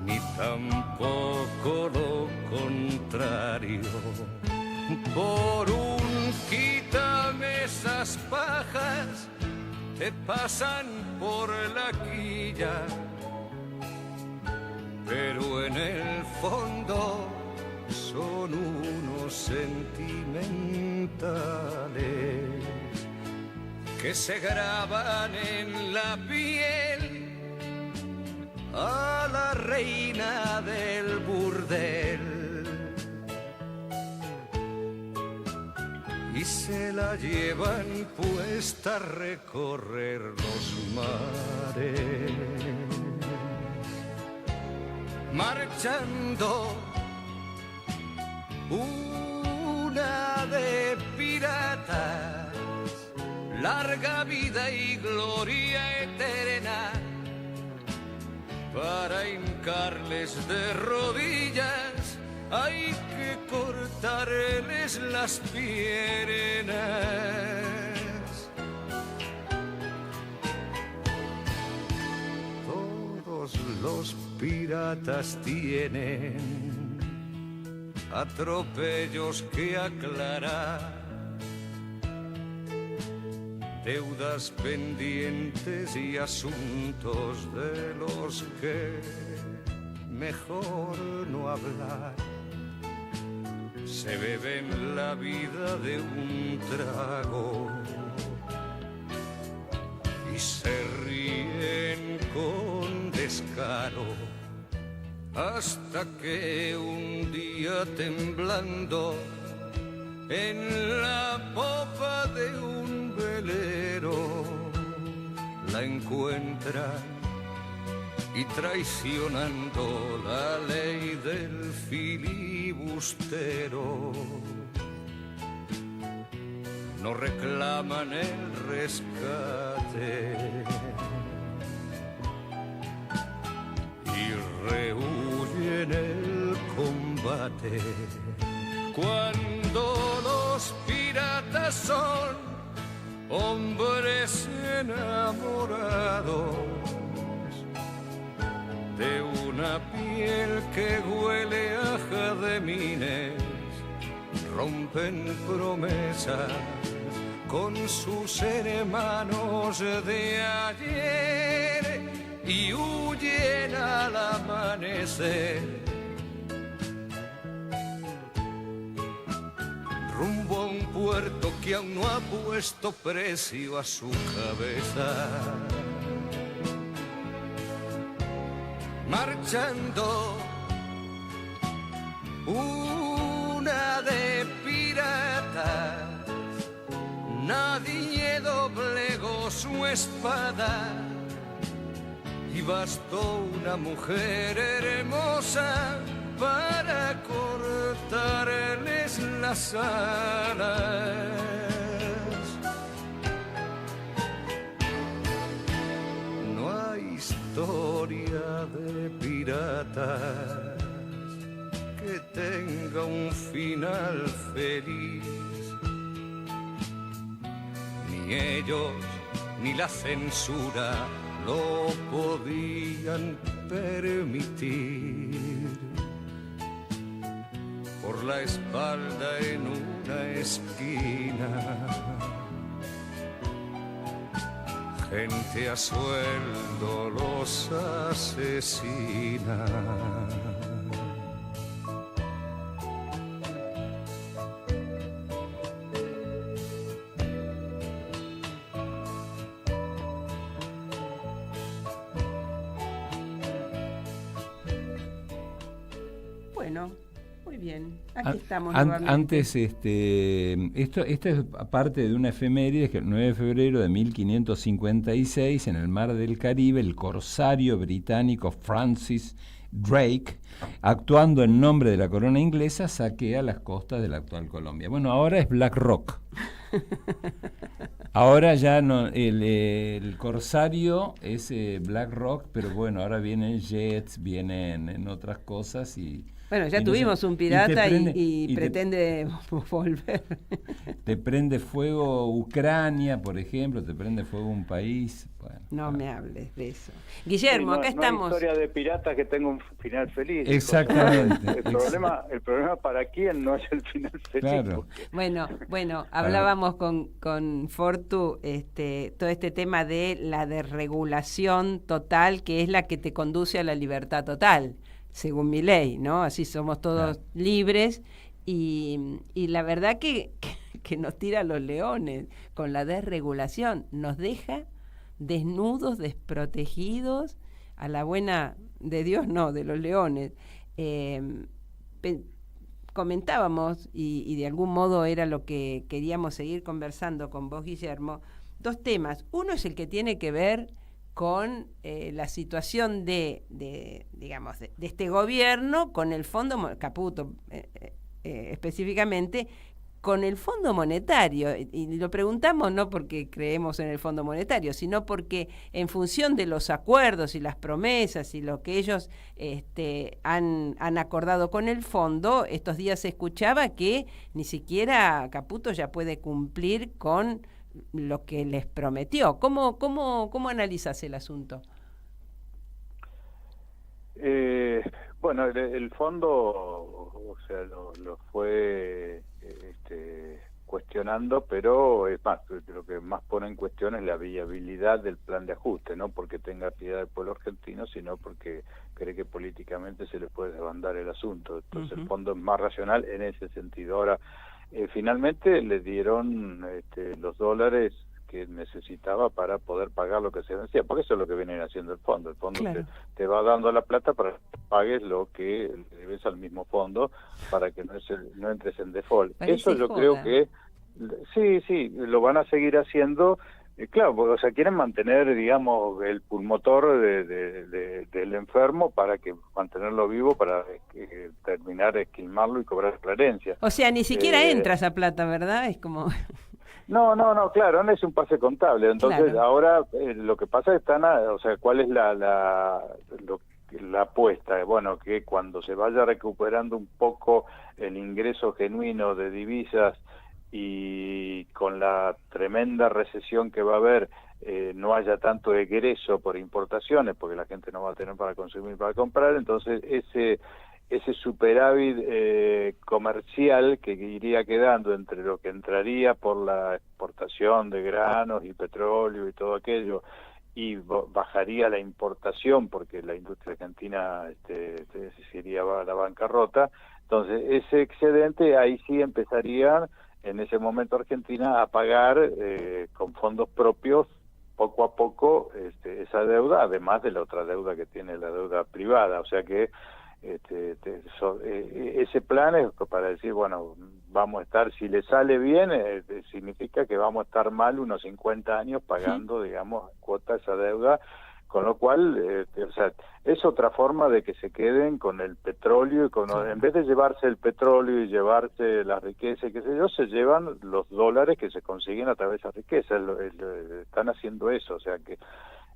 ni tampoco lo contrario. Por un quítame esas pajas, te pasan por la quilla, pero en el fondo son unos sentimentales que se graban en la piel a la reina del burdel y se la llevan puesta a recorrer los mares, marchando una de piratas, larga vida y gloria eterna, para hincarles de rodillas hay que cortarles las piernas. Todos los piratas tienen atropellos que aclarar, deudas pendientes y asuntos de los que mejor no hablar. Se beben la vida de un trago y se ríen con descaro, hasta que un día temblando en la popa de un velero la encuentran y traicionando la ley del filibustero no reclaman el rescate y rehuyen el combate. Cuando los piratas son hombres enamorados de una piel que huele a jazmines, rompen promesas con sus hermanos de ayer y huyen al amanecer, rumbo a un puerto que aún no ha puesto precio a su cabeza, marchando una de piratas, nadie doblegó su espada y bastó una mujer hermosa para cortarles las alas. No hay historia de piratas que tenga un final feliz, ni ellos ni la censura lo podían permitir. Por la espalda en una esquina, gente a sueldo los asesina. Bueno, muy bien. Aquí estamos Antes, esto es parte de una efeméride que el 9 de febrero de 1556, en el mar del Caribe, el corsario británico Francis Drake, actuando en nombre de la corona inglesa, saquea las costas de la actual Colombia. Bueno, ahora es Black Rock. Ahora ya no, el corsario es Black Rock, pero bueno, ahora vienen jets, vienen en otras cosas y Bueno, ya Y tuvimos un pirata y te pretende volver. Te prende fuego Ucrania, por ejemplo, te prende fuego un país. Bueno, no me hables de eso. Guillermo, acá estamos. No hay historia de piratas que tenga un final feliz. Exactamente. El problema para quién no es el final feliz. Claro. Bueno, hablábamos con Fortu todo este tema de la desregulación total, que es la que te conduce a la libertad total, según mi ley, ¿no? Así somos todos libres y la verdad que nos tira a los leones con la desregulación, nos deja desnudos, desprotegidos, a la buena de Dios no, de los leones. Comentábamos, y de algún modo era lo que queríamos seguir conversando con vos, Guillermo, dos temas. Uno es el que tiene que ver con la situación de este gobierno con el Fondo Caputo, específicamente, con el Fondo Monetario, y lo preguntamos no porque creemos en el Fondo Monetario, sino porque en función de los acuerdos y las promesas y lo que ellos han acordado con el Fondo, estos días se escuchaba que ni siquiera Caputo ya puede cumplir con lo que les prometió. ¿Cómo analizas el asunto? Bueno, el fondo, o sea, lo fue cuestionando, pero es más, lo que más pone en cuestión es la viabilidad del plan de ajuste, no porque tenga piedad del pueblo argentino, sino porque cree que políticamente se le puede desbandar el asunto. Entonces el fondo es más racional en ese sentido. Ahora, finalmente le dieron los dólares que necesitaba para poder pagar lo que se vencía, porque eso es lo que viene haciendo el fondo. El fondo claro. te va dando la plata para que pagues lo que le debes al mismo fondo para que no entres en default. Eso yo creo que sí, lo van a seguir haciendo. Claro, porque, o sea, quieren mantener, digamos, el pulmotor del enfermo para que mantenerlo vivo, para terminar de esquilmarlo y cobrar la herencia. O sea, ni siquiera entra esa plata, ¿verdad? Es como... No, claro, no es un pase contable. Entonces, claro. Ahora lo que pasa es ¿cuál es la apuesta? Bueno, que cuando se vaya recuperando un poco el ingreso genuino de divisas y con la tremenda recesión que va a haber, no haya tanto egreso por importaciones, porque la gente no va a tener para consumir, para comprar, entonces ese superávit comercial que iría quedando entre lo que entraría por la exportación de granos y petróleo y todo aquello, y bajaría la importación porque la industria argentina se iría a la bancarrota, entonces ese excedente ahí sí empezaría en ese momento Argentina a pagar con fondos propios poco a poco esa deuda, además de la otra deuda que tiene la deuda privada, o sea que ese plan es para decir, bueno, vamos a estar, si le sale bien, significa que vamos a estar mal unos 50 años pagando, digamos, cuota esa deuda, con lo cual, es otra forma de que se queden con el petróleo y en vez de llevarse el petróleo y llevarse la riqueza y qué sé yo, se llevan los dólares que se consiguen a través de esa riqueza, están haciendo eso, o sea que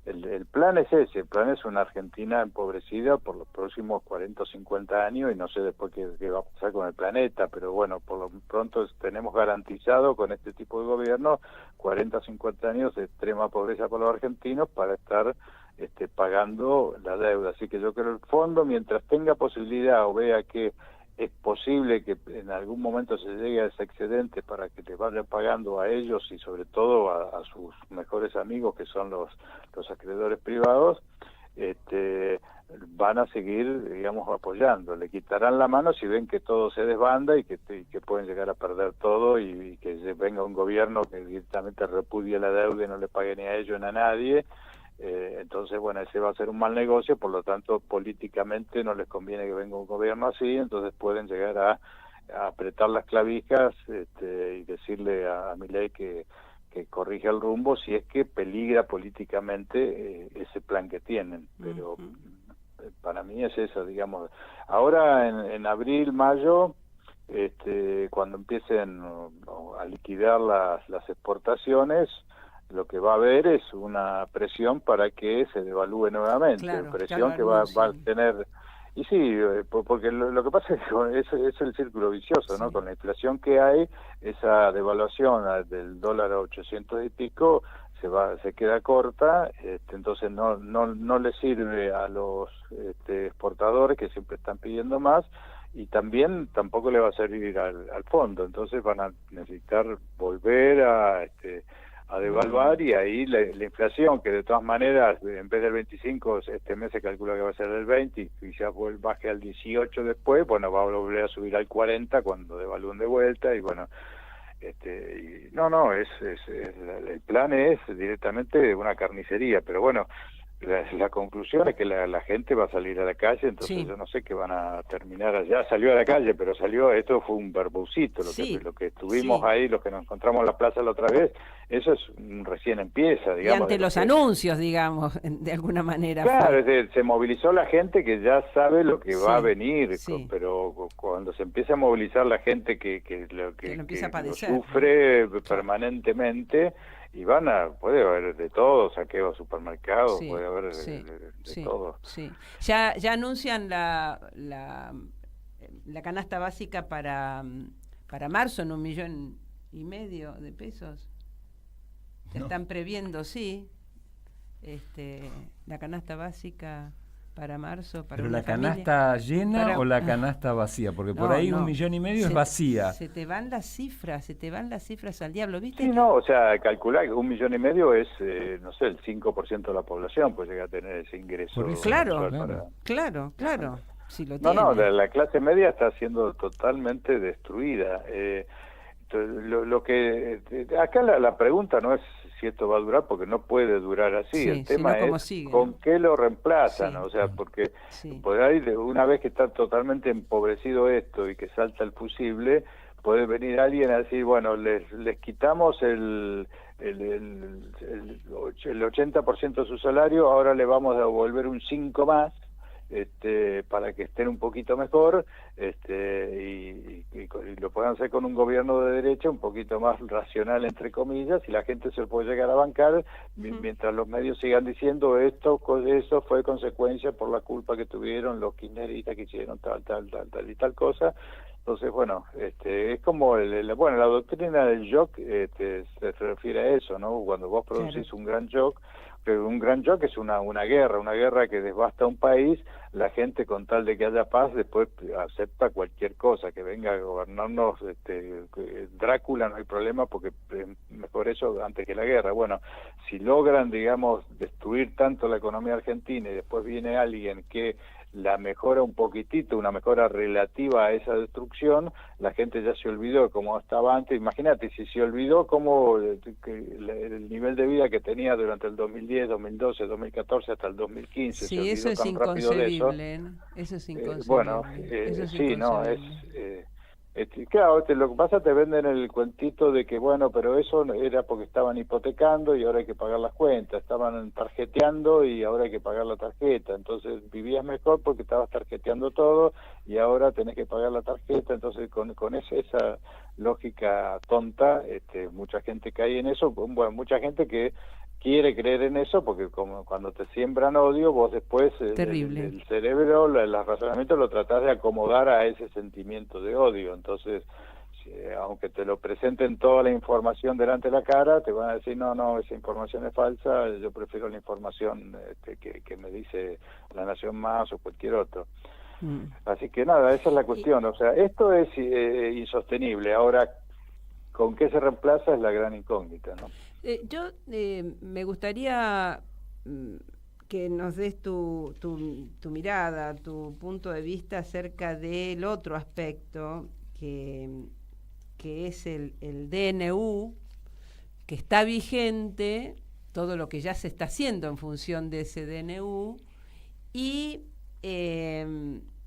el plan es ese, el plan es una Argentina empobrecida por los próximos 40 o 50 años y no sé después qué va a pasar con el planeta, pero bueno, por lo pronto tenemos garantizado con este tipo de gobierno 40 o 50 años de extrema pobreza para los argentinos para estar pagando la deuda. Así que yo creo que el fondo, mientras tenga posibilidad o vea que es posible que en algún momento se llegue a ese excedente para que le vayan pagando a ellos y sobre todo a sus mejores amigos que son los acreedores privados, van a seguir, digamos, apoyando. Le quitarán la mano si ven que todo se desbanda y que pueden llegar a perder todo y que venga un gobierno que directamente repudie la deuda y no le pague ni a ellos ni a nadie. Entonces, bueno, ese va a ser un mal negocio, por lo tanto, políticamente no les conviene que venga un gobierno así, entonces pueden llegar a apretar las clavijas y decirle a Milei que corrija el rumbo si es que peligra políticamente ese plan que tienen, pero para mí es eso, digamos. Ahora, en abril, mayo, cuando empiecen a liquidar las exportaciones, lo que va a haber es una presión para que se devalúe nuevamente, presión que va a tener Y sí, porque lo que pasa es que es el círculo vicioso, ¿no? Con la inflación que hay, esa devaluación del dólar a 800 y pico se queda corta, entonces no le sirve a los exportadores que siempre están pidiendo más, y también tampoco le va a servir al fondo, entonces van a necesitar volver a devaluar, y ahí la inflación, que de todas maneras en vez del 25 este mes se calcula que va a ser del 20 y quizás baje al 18 después, bueno, va a volver a subir al 40 cuando devalúen de vuelta, y bueno, el plan es directamente una carnicería, pero bueno, la conclusión es que la gente va a salir a la calle, entonces yo no sé qué van a terminar allá. Salió a la calle, pero esto fue un verbucito, lo que estuvimos ahí, los que nos encontramos en la plaza la otra vez, eso es recién empieza, digamos. Y ante los anuncios, digamos, de alguna manera. Claro, se movilizó la gente que ya sabe lo que va a venir, pero cuando se empieza a movilizar la gente que lo sufre permanentemente, y puede haber de todo, saqueo a supermercados, puede haber de todo. Sí. Ya anuncian la canasta básica para marzo en 1,5 millones de pesos. Están previendo, la canasta básica para marzo, para ¿pero una la familia. canasta llena o la canasta vacía? Porque por ahí 1,5 millones es vacía. Se te van las cifras al diablo, ¿viste? Sí, no, o sea, calcular que 1,5 millones es, no sé, el 5% de la población puede llegar a tener ese ingreso. Claro. Si lo tiene. No, la clase media está siendo totalmente destruida. Lo que acá la pregunta no es si esto va a durar, porque no puede durar así. El tema es con qué lo reemplazan, o sea, porque por ahí una vez que está totalmente empobrecido esto y que salta el fusible, puede venir alguien a decir, bueno, les quitamos el 80% de su salario, ahora le vamos a devolver un 5 más, para que estén un poquito mejor, y lo puedan hacer con un gobierno de derecha un poquito más racional, entre comillas, y la gente se puede llegar a bancar, mientras los medios sigan diciendo eso fue consecuencia por la culpa que tuvieron los kirchneristas que hicieron tal y tal cosa. Entonces, bueno, es como la doctrina del shock se refiere a eso, ¿no? Cuando vos producís un gran shock, pero un gran shock es una guerra que devasta un país, la gente, con tal de que haya paz, después acepta cualquier cosa, que venga a gobernarnos Drácula, no hay problema, porque mejor eso antes que la guerra. Bueno, si logran, digamos, destruir tanto la economía argentina y después viene alguien que la mejora un poquitito, una mejora relativa a esa destrucción, la gente ya se olvidó cómo estaba antes. Imagínate, si se olvidó cómo el nivel de vida que tenía durante el 2010, 2012, 2014 hasta el 2015. Sí, eso es inconcebible. Eso es inconcebible. Bueno, sí, no, claro, lo que pasa, te venden el cuentito de que, bueno, pero eso era porque estaban hipotecando y ahora hay que pagar las cuentas, estaban tarjeteando y ahora hay que pagar la tarjeta, entonces vivías mejor porque estabas tarjeteando todo y ahora tenés que pagar la tarjeta, entonces con esa lógica tonta, mucha gente cae en eso, bueno, mucha gente que quiere creer en eso, porque como cuando te siembran odio, vos después el cerebro, el razonamiento lo tratás de acomodar a ese sentimiento de odio. Entonces, aunque te lo presenten toda la información delante de la cara, te van a decir, no, esa información es falsa, yo prefiero la información que me dice La Nación Más o cualquier otro. Así que nada, esa es la cuestión. O sea, esto es insostenible. Ahora, ¿con qué se reemplaza? Es la gran incógnita, ¿no? Yo me gustaría que nos des tu mirada, tu punto de vista acerca del otro aspecto que es el DNU, que está vigente, todo lo que ya se está haciendo en función de ese DNU y,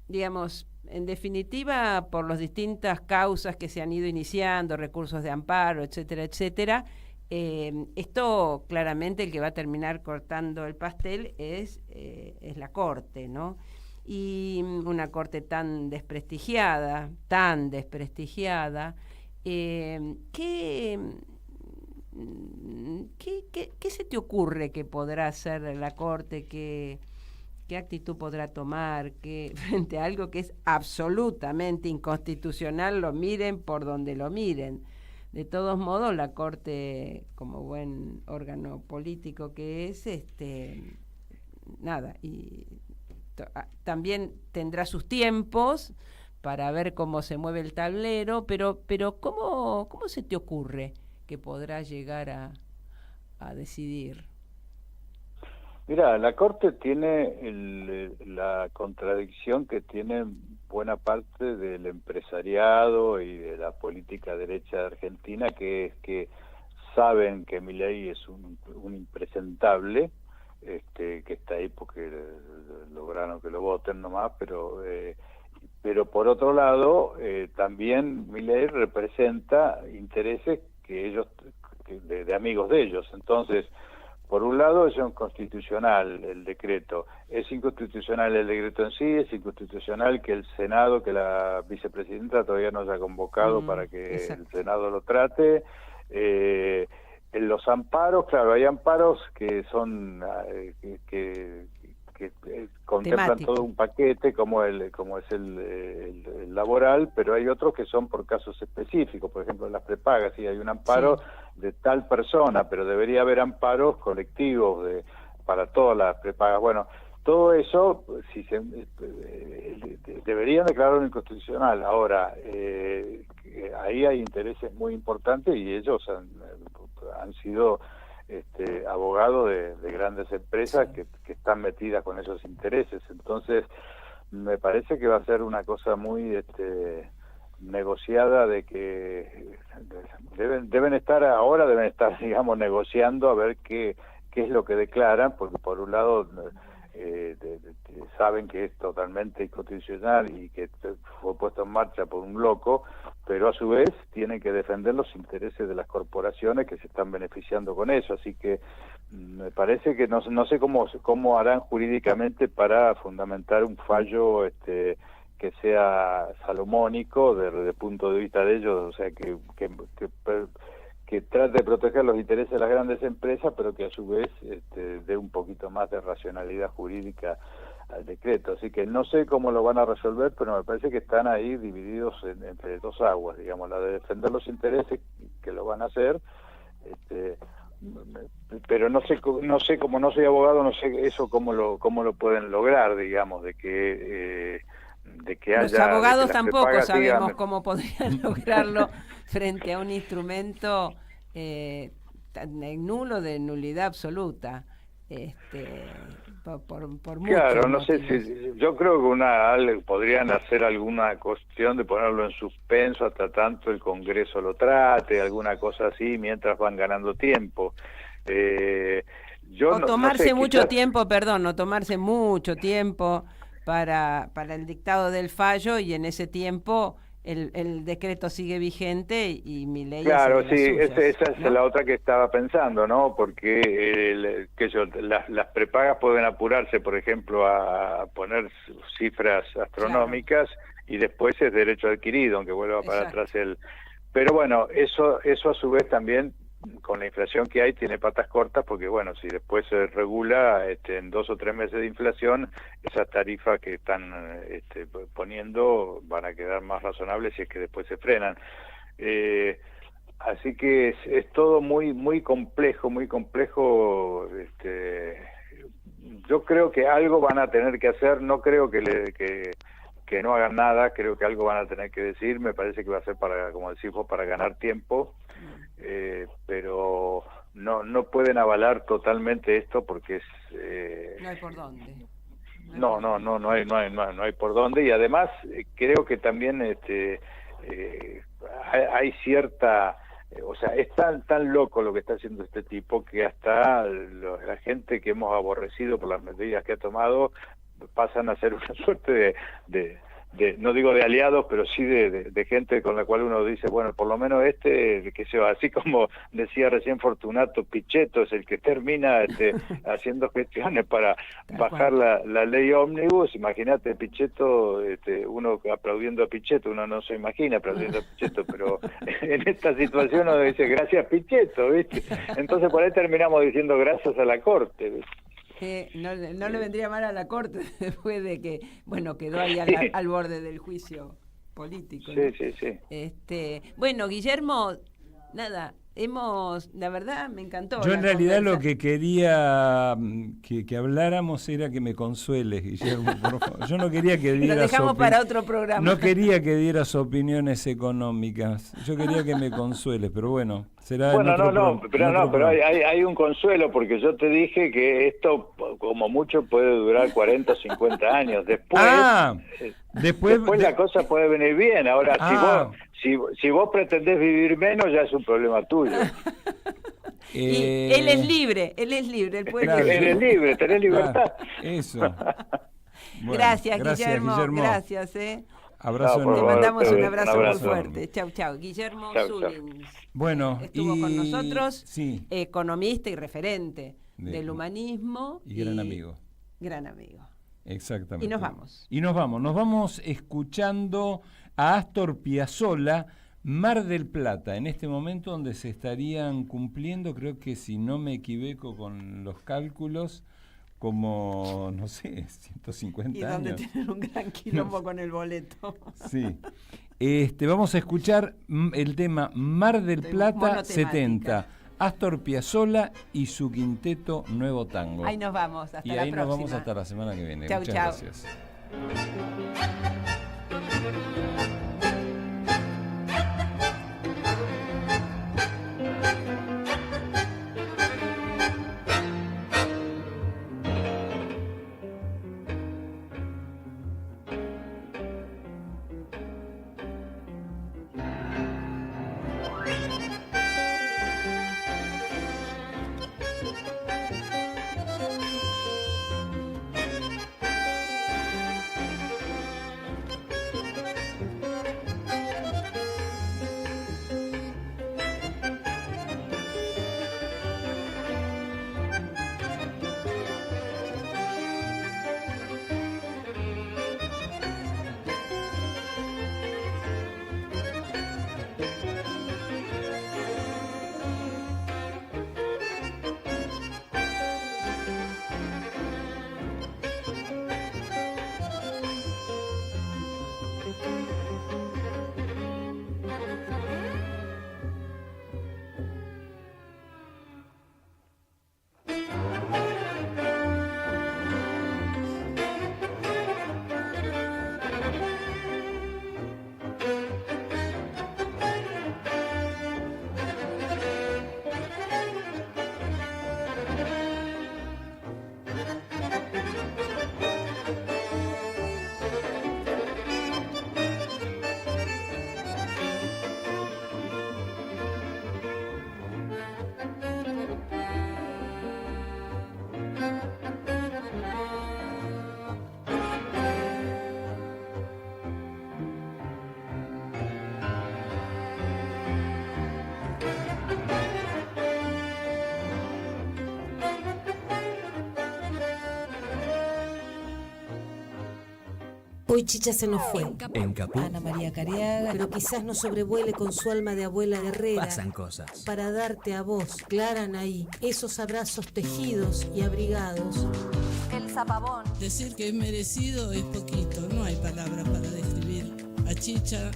digamos, en definitiva, por las distintas causas que se han ido iniciando, recursos de amparo, etcétera, etcétera, esto claramente el que va a terminar cortando el pastel es la Corte, ¿no? Y una Corte tan desprestigiada, ¿qué se te ocurre que podrá hacer la Corte que ¿qué actitud podrá tomar que frente a algo que es absolutamente inconstitucional, lo miren por donde lo miren? De todos modos, la Corte, como buen órgano político que es, nada, y también tendrá sus tiempos para ver cómo se mueve el tablero, pero ¿cómo se te ocurre que podrá llegar a decidir? Mira, la Corte tiene la contradicción que tiene buena parte del empresariado y de la política derecha de Argentina, que es que saben que Milei es un impresentable, que está ahí porque lograron que lo voten nomás, pero por otro lado también Milei representa intereses que ellos de amigos de ellos. Entonces, por un lado es inconstitucional el decreto, es inconstitucional el decreto en sí, es inconstitucional que el Senado, que la vicepresidenta todavía no haya convocado para que el Senado lo trate. En los amparos, claro, hay amparos que son que contemplan temático, todo un paquete como es el laboral, pero hay otros que son por casos específicos. Por ejemplo, en las prepagas sí hay un amparo de tal persona, pero debería haber amparos colectivos para todas las prepagas. Bueno, todo eso deberían declararlo inconstitucional. Ahora, ahí hay intereses muy importantes y ellos han sido abogados de grandes empresas que están metidas con esos intereses. Entonces, me parece que va a ser una cosa muy negociada, de que deben estar, digamos, negociando a ver qué es lo que declaran, porque por un lado saben que es totalmente inconstitucional y que fue puesto en marcha por un loco, pero a su vez tienen que defender los intereses de las corporaciones que se están beneficiando con eso. Así que me parece que no sé cómo harán jurídicamente para fundamentar un fallo que sea salomónico desde el punto de vista de ellos, o sea, que trate de proteger los intereses de las grandes empresas, pero que a su vez dé un poquito más de racionalidad jurídica al decreto. Así que no sé cómo lo van a resolver, pero me parece que están ahí divididos entre dos aguas, digamos, la de defender los intereses, que lo van a hacer, pero no sé, como no soy abogado, no sé eso cómo lo pueden lograr, digamos, de que haya... Los abogados tampoco sabemos cómo podrían lograrlo frente a un instrumento nulo, de nulidad absoluta. Por mucho. Claro, no sé si yo creo que podrían hacer alguna cuestión de ponerlo en suspenso hasta tanto el Congreso lo trate, alguna cosa así, mientras van ganando tiempo. O tomarse mucho tiempo para el dictado del fallo, y en ese tiempo el decreto sigue vigente y Milei... Claro, sí, esa es la otra que estaba pensando, ¿no? Porque las prepagas pueden apurarse, por ejemplo, a poner cifras astronómicas, y después es derecho adquirido, aunque vuelva para atrás Pero bueno, eso a su vez también, con la inflación que hay, tiene patas cortas, porque bueno, si después se regula en 2 o 3 meses de inflación, esas tarifas que están poniendo van a quedar más razonables si es que después se frenan. Así que es todo muy muy complejo, muy complejo. Yo creo que algo van a tener que hacer, no creo que no hagan nada, creo que algo van a tener que decir. Me parece que va a ser para, como decimos, para ganar tiempo. Pero no pueden avalar totalmente esto, porque no hay por dónde. No hay por dónde, y además creo que también hay cierta, o sea, es tan loco lo que está haciendo este tipo, que hasta la gente que hemos aborrecido por las medidas que ha tomado pasan a ser una suerte de no digo de aliados, pero sí de gente con la cual uno dice, bueno, por lo menos que sea, así como decía recién Fortunato, Pichetto es el que termina haciendo gestiones para bajar la ley ómnibus. Imagínate Pichetto, uno aplaudiendo a Pichetto, uno no se imagina aplaudiendo a Pichetto, pero en esta situación uno dice gracias Pichetto, ¿viste? Entonces por ahí terminamos diciendo gracias a la Corte, ¿viste? No le vendría mal a la Corte después de que, quedó ahí al borde del juicio político. Sí, ¿no? sí. Bueno, Guillermo, nada, la verdad me encantó. Yo en realidad lo que quería que habláramos era que me consueles, Guillermo, por favor. Yo no quería que dieras... Lo dejamos para otro programa. No quería que dieras opiniones económicas. Yo quería que me consueles, pero bueno, será... Bueno, pero hay un consuelo, porque yo te dije que esto, como mucho, puede durar 40 o 50 años. Después la cosa puede venir bien. Ahora, si vos pretendés vivir menos, ya es un problema tuyo. Y él es libre, él puede Él es libre, tenés libertad. Eso. Bueno, gracias, Guillermo. Gracias, Abrazo. Te mandamos un abrazo muy fuerte. Chau. Guillermo Zulins. Bueno, estuvo con nosotros, sí, economista y referente del humanismo. Y gran amigo. Gran amigo. Exactamente. Y nos vamos escuchando a Astor Piazzolla, Mar del Plata, en este momento donde se estarían cumpliendo, creo que si no me equivoco con los cálculos, como, no sé, 150 años. Y donde tienen un gran quilombo con el boleto. Sí. Vamos a escuchar el tema Mar del Plata 70. Astor Piazzolla y su quinteto Nuevo Tango. Ahí nos vamos, hasta la próxima. Y ahí nos vamos hasta la semana que viene. Chau, Muchas gracias. Hoy Chicha se nos fue. En Caput. Ana María Cariaga, pero quizás nos sobrevuele con su alma de abuela guerrera. Pasan cosas. Para darte a vos, Clara Anaí, esos abrazos tejidos y abrigados. El zapabón. Decir que es merecido es poquito, no hay palabras para describir a Chicha.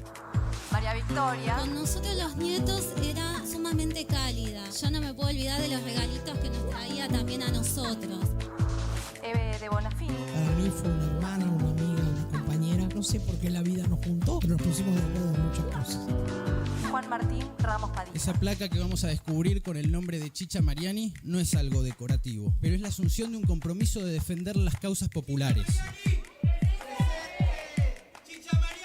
María Victoria. Con nosotros los nietos era sumamente cálida. Yo no me puedo olvidar de los regalitos que nos traía también a nosotros. Eve de Bonafini. Para mí fue una hermana, una amiga, una compañera. No sé por qué la vida nos juntó, pero nos pusimos de acuerdo en muchas cosas. Juan Martín Ramos Padilla. Esa placa que vamos a descubrir con el nombre de Chicha Mariani no es algo decorativo, pero es la asunción de un compromiso de defender las causas populares.